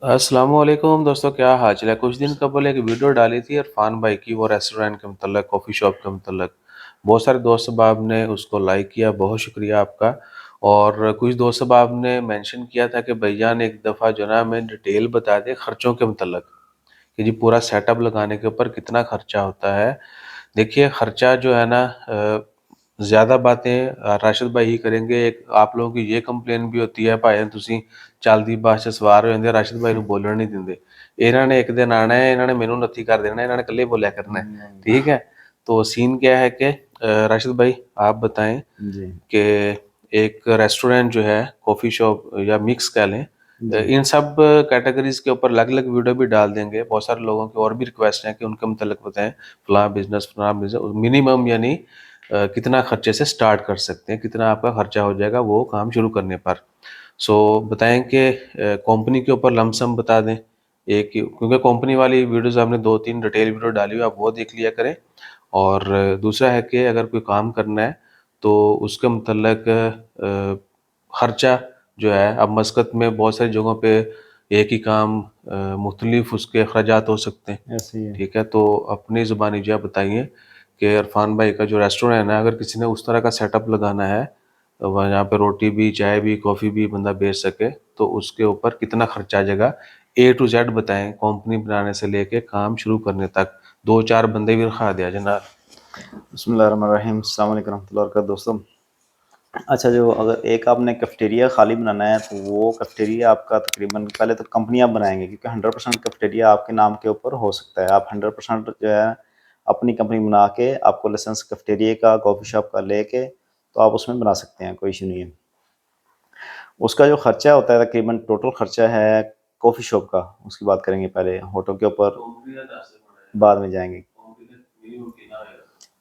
अस्सलामुअलैकुम दोस्तों, क्या हाल चाल है। कुछ दिन कबल एक वीडियो डाली थी इरफान भाई की, वो रेस्टोरेंट के मतलब कॉफ़ी शॉप के मतलब बहुत सारे दोस्त अहबाब ने उसको लाइक किया। बहुत शुक्रिया आपका। और कुछ दोस्त अहबाब ने मेंशन किया था कि भैया ने एक दफ़ा जो ना हमें डिटेल बता दे खर्चों के मतलब कि जी पूरा सेटअप लगाने के ऊपर कितना खर्चा होता है। देखिए खर्चा जो है ना, ज़्यादा बातें राशिद भाई ही करेंगे। एक आप लोगों की ये कंप्लेन भी होती है भाई ਤੁਸੀਂ ਚੱਲਦੀ ਬੱਸ 'ਚ ਸਵਾਰ ਹੋ ਜਾਂਦੇ ਆ, ਰਾਸ਼ਿਦ ਭਾਈ ਨੂੰ ਬੋਲਣ ਨਹੀਂ ਦਿੰਦੇ। ਇਹਨਾਂ ਨੇ ਇੱਕ दिन आना है, इन्होंने मेनू नत्थी कर देना है, इन्होंने कल्ले बोलिया करना है। ठीक है, तो सीन क्या है कि राशिद भाई आप बताएं जी। कि एक रेस्टोरेंट जो है, कॉफ़ी शॉप या मिक्स कह लें, जी। इन सब कैटेगरीज के ऊपर अलग अलग वीडियो भी डाल देंगे। बहुत सारे लोगों की और भी रिक्वेस्ट है कि उनके मतलब बताएं फलां बिजनेस मिनिमम यानी कितना खर्चे से स्टार्ट कर सकते हैं, कितना आपका खर्चा हो जाएगा वो काम शुरू करने पर। सो बताएं कि कंपनी के ऊपर लमसम बता दें एक, क्योंकि कंपनी वाली वीडियोस आपने 2-3 डिटेल वीडियो डाली हुई, आप वो देख लिया करें। और दूसरा है कि अगर कोई काम करना है तो उसके मतलब खर्चा जो है, अब मस्कत में बहुत सारी जगहों पे एक ही काम मुख्तलिफ उसके अखराजात हो सकते हैं। ऐसे ही है। ठीक है, तो अपनी ज़ुबानी जो बताइए कि इरफान भाई का जो रेस्टोरेंट है, अगर किसी ने उस तरह का सेटअप लगाना है, वहाँ पे रोटी भी, चाय भी, कॉफ़ी भी बंदा बेच सके, तो उसके ऊपर कितना खर्चा आ जाएगा। ए टू जेड बताएं, कंपनी बनाने से लेके काम शुरू करने तक। 2-4 बंदे भी रखा दिया जनाब। बिस्मिल्लाहिर्रहमानिर्रहीम, अस्सलाम वालेकुम रहमतुल्लाहि व बरकातहू। दोस्तों, अच्छा, जो अगर एक आपने कैफ़ेटेरिया खाली बनाना है तो वो कैफ़ेटेरिया आपका तकरीबन पहले तो कंपनी आप बनाएँगे, क्योंकि 100% कैफ़ेटेरिया आपके नाम के ऊपर हो सकता है। आप 100% जो है अपनी कंपनी बना के आपको लाइसेंस कैफ़ेटेरिया का, कॉफ़ी शॉप का लेके तो आप उसमें बना सकते हैं, कोई इश्यू नहीं है। उसका जो खर्चा होता है तकरीबन टोटल खर्चा है कॉफ़ी शॉप का, उसकी बात करेंगे पहले, होटल के ऊपर बाद में जाएँगे।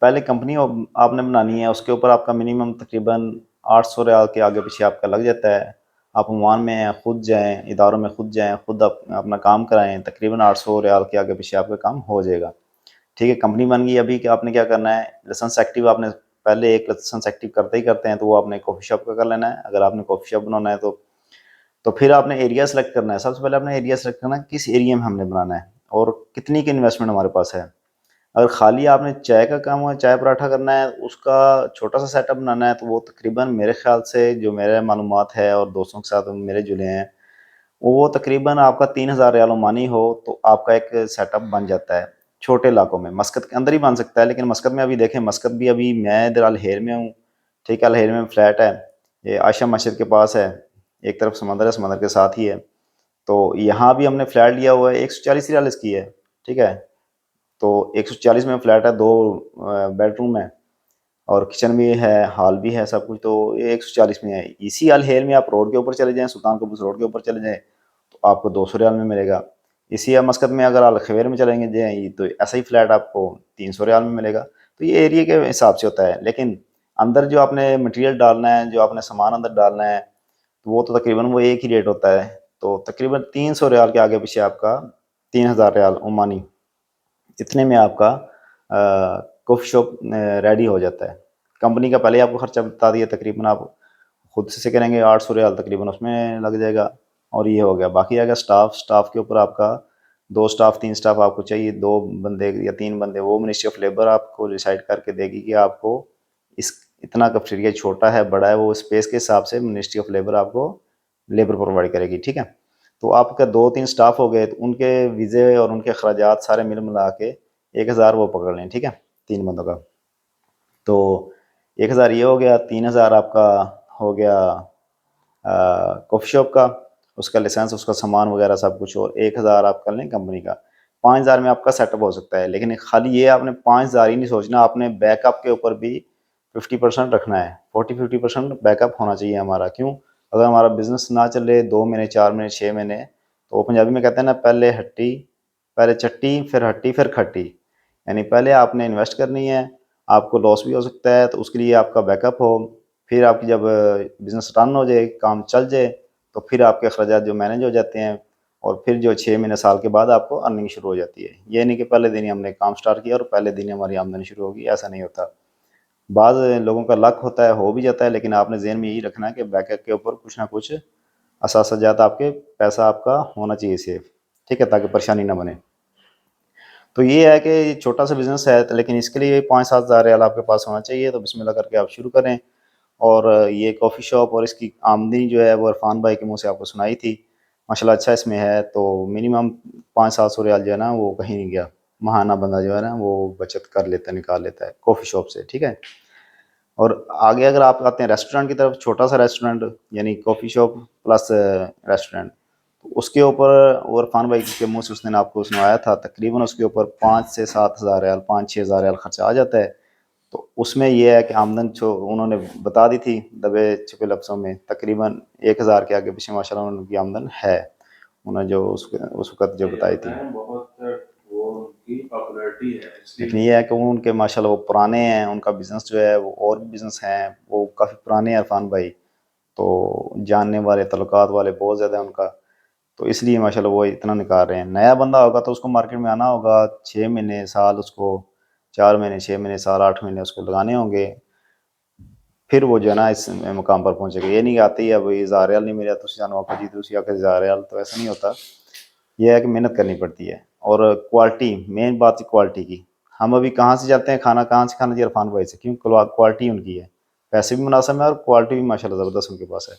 पहले कंपनी आपने बनानी है, उसके ऊपर आपका मिनिमम तकरीबन 800 रियाल के आगे पीछे आपका लग जाता है। आप ओमान में हैं, खुद जाएँ, इदारों में खुद जाएँ, खुद अपना काम कराएँ, तकरीबन 800 रियाल के आगे पीछे आपका काम हो जाएगा। ठीक है, कंपनी बन गई। अभी कि आपने क्या करना है, लाइसेंस एक्टिव आपने पहले एक लाइसेंस एक्टिव करते ही करते हैं, तो वो आपने कॉफ़ी शॉप का कर लेना है। अगर आपने कॉफ़ी शॉप बनाना है तो फिर आपने एरिया सेलेक्ट करना है। सबसे पहले आपने एरिया सेलेक्ट करना है, किस एरिया में हमने बनाना है और कितनी की इन्वेस्टमेंट हमारे पास है। अगर खाली आपने चाय का काम है, चाय पराठा करना है, उसका छोटा सा सेटअप बनाना है, तो वो तकरीबन मेरे ख्याल से जो मेरे मालूमात है और दोस्तों के साथ मेरे जुड़े हैं, वो तकरीबन आपका 3000 रियाल ओमानी हो तो आपका एक सेटअप बन जाता है। छोटे इलाकों में मस्कत के अंदर ही बन सकता है, लेकिन मस्कत में अभी देखें, मस्कत भी अभी मैं इधर अल-हेर में हूँ। ठीक है, अल-हेर में फ्लैट है, ये आयशा मस्जिद के पास है, एक तरफ समंदर है, समंदर के साथ ही है। तो यहाँ भी हमने फ्लैट लिया हुआ है, 140 रियाल इसकी है। ठीक है, तो 140 में फ्लैट है, 2 बेडरूम है और किचन भी है, हॉल भी है, सब कुछ। तो ये 140 में है। इसी अल-हेर में आप रोड के ऊपर चले जाएँ, सुल्तान कबूस रोड के ऊपर चले जाएँ, तो आपको 200 रियाल में मिलेगा। इसी मस्कत में अगर अल-खवेर में चलेंगे जाएँ तो ऐसा ही फ्लैट आपको 300 रियाल में मिलेगा। तो ये एरिया के हिसाब से होता है, लेकिन अंदर जो आपने मटेरियल डालना है, जो आपने सामान अंदर डालना है, तो वो तो तकरीबन वो एक ही रेट होता है। तो तकरीबन 300 रियाल के आगे पीछे आपका 3000 रियाल ओमानी, इतने में आपका कॉफ़ी शॉप रेडी हो जाता है। कंपनी का पहले ही आपको खर्चा बता दिया, तकरीबन आप खुद से करेंगे 800 रियाल तकरीबन उसमें लग जाएगा। और ये हो गया। बाकी आएगा स्टाफ। स्टाफ के ऊपर आपका 2 स्टाफ 3 स्टाफ आपको चाहिए, 2 बंदे या 3 बंदे, वो मिनिस्ट्री ऑफ लेबर आपको डिसाइड करके देगी कि आपको इस इतना कैफ़ेटेरिया छोटा है, बड़ा है, वो स्पेस के हिसाब से मिनिस्ट्री ऑफ लेबर आपको लेबर प्रोवाइड करेगी। ठीक है, तो आपका 2-3 स्टाफ हो गए, तो उनके वीज़े और उनके अखराजात सारे मिल मिला के 1000 वो पकड़ लें। ठीक है, 3 बंदों का। तो 1000 ये हो गया, 3000 आपका हो गया कॉफ़ी शॉप का, उसका लाइसेंस, उसका सामान वगैरह सब कुछ, और 1000 आप कर लें कंपनी का। 5000 में आपका सेटअप हो सकता है। लेकिन खाली ये आपने 5000 ही नहीं सोचना, आपने बैकअप के ऊपर भी 50% रखना है। 40-50% बैकअप होना चाहिए हमारा। क्यों? अगर हमारा बिज़नेस ना चले 2 महीने, 4 महीने, 6 महीने, तो वो पंजाबी में कहते हैं ना, पहले हट्टी, पहले चट्टी, फिर हट्टी, फिर खट्टी। यानी पहले आपने इन्वेस्ट करनी है, आपको लॉस भी हो सकता है, तो उसके लिए आपका बैकअप हो। फिर आपकी जब बिज़नेस रन हो जाए, काम चल जाए, तो फिर आपके अखराजात जो मैनेज हो जाते हैं, और फिर जो 6 महीने, साल के बाद आपको अर्निंग शुरू हो जाती है। ये नहीं कि पहले दिन ही हमने काम स्टार्ट किया और पहले दिन ही हमारी आमदनी शुरू होगी, ऐसा नहीं होता। बाज़ लोगों का लक होता है, हो भी जाता है, लेकिन आपने ज़हन में यही रखना है कि बैकअप के ऊपर कुछ ना कुछ असासा ज़्यादा आपके पैसा आपका होना चाहिए सेफ, ठीक है, ताकि परेशानी ना बने। तो ये है कि छोटा सा बिज़नेस है, तो लेकिन इसके लिए 5-7 हज़ार रियाल आपके पास होना चाहिए, तो बिस्मिल्लाह करके आप शुरू करें। और ये कॉफ़ी शॉप और इसकी आमदनी जो है वो इरफान भाई के मुँह से आपको सुनाई थी। माशाल्लाह अच्छा इसमें है, तो मिनिमम 500-700 रियाल जो है ना वो कहीं नहीं गया। महाना बंदा जो है ना वो बचत कर लेता है, निकाल लेता है कॉफ़ी शॉप से, ठीक है। और आगे अगर आप आते हैं रेस्टोरेंट की तरफ, छोटा सा रेस्टोरेंट यानी कॉफ़ी शॉप प्लस रेस्टोरेंट, तो उसके ऊपर और इरफान भाई के मुँह से उसने आपको सुनाया था, तकरीबन उसके ऊपर 5 से 7 हज़ार रियाल, 5-6 हज़ार रियाल खर्चा आ जाता है। तो उसमें ये है कि आमदन जो उन्होंने बता दी थी दबे छुपे लफ्ज़ों में, तकरीबन 1000 के आगे पीछे माशाल्लाह उनकी आमदन है। उन्होंने जो उस वक़्त जो बताई थी। बहुत वो उनकी पॉपुलैरिटी है इसलिए। लेकिन ये है कि वो उनके माशाल्लाह वो पुराने हैं, उनका बिज़नेस जो है वो और भी बिज़नेस हैं, वो काफ़ी पुराने हैं इरफान भाई, तो जानने वाले तल्लुकात वाले बहुत ज़्यादा हैं उनका, तो इसलिए माशाल्लाह वो इतना निकाल रहे हैं। नया बंदा होगा तो उसको मार्केट में आना होगा, 6 महीने, साल उसको 4 महीने, 6 महीने, साल, 8 महीने उसको लगाने होंगे, फिर वो जो है ना इस मुकाम पर पहुँचेगा। ये नहीं कि आते ही अब हज़ार रियाल नहीं मिला तुसी सानू आखो जी तुसी आके हज़ार रियाल, तो ऐसा नहीं होता। ये है कि मेहनत करनी पड़ती है और क्वालिटी, मेन बात है क्वालिटी की। हम अभी कहाँ से जाते हैं खाना, कहाँ से खाना जी इरफान भाई से, क्यों क्वालिटी उनकी है, पैसे भी मुनासिब है और क्वालिटी भी माशाल्लाह ज़बरदस्त उनके पास है।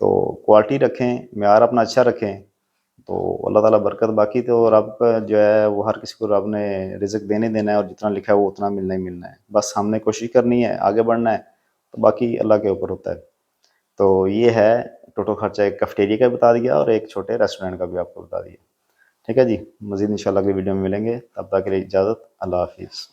तो क्वालिटी रखें, मेयार अपना अच्छा रखें, तो अल्लाह ताला बरकत। बाकी तो रब का जो है वो हर किसी को रब ने रिज़्क देने देना है और जितना लिखा है वो उतना मिलना ही मिलना है। बस हमने कोशिश करनी है, आगे बढ़ना है, तो बाकी अल्लाह के ऊपर होता है। तो ये है टोटल खर्चा, एक कैफ़ेटेरिया का बता दिया और एक छोटे रेस्टोरेंट का भी आपको बता दिया। ठीक है जी, मज़ीद इंशाल्लाह अगली वीडियो में मिलेंगे, तब तक के लिए इजाज़त, अल्लाह हाफ़िज़।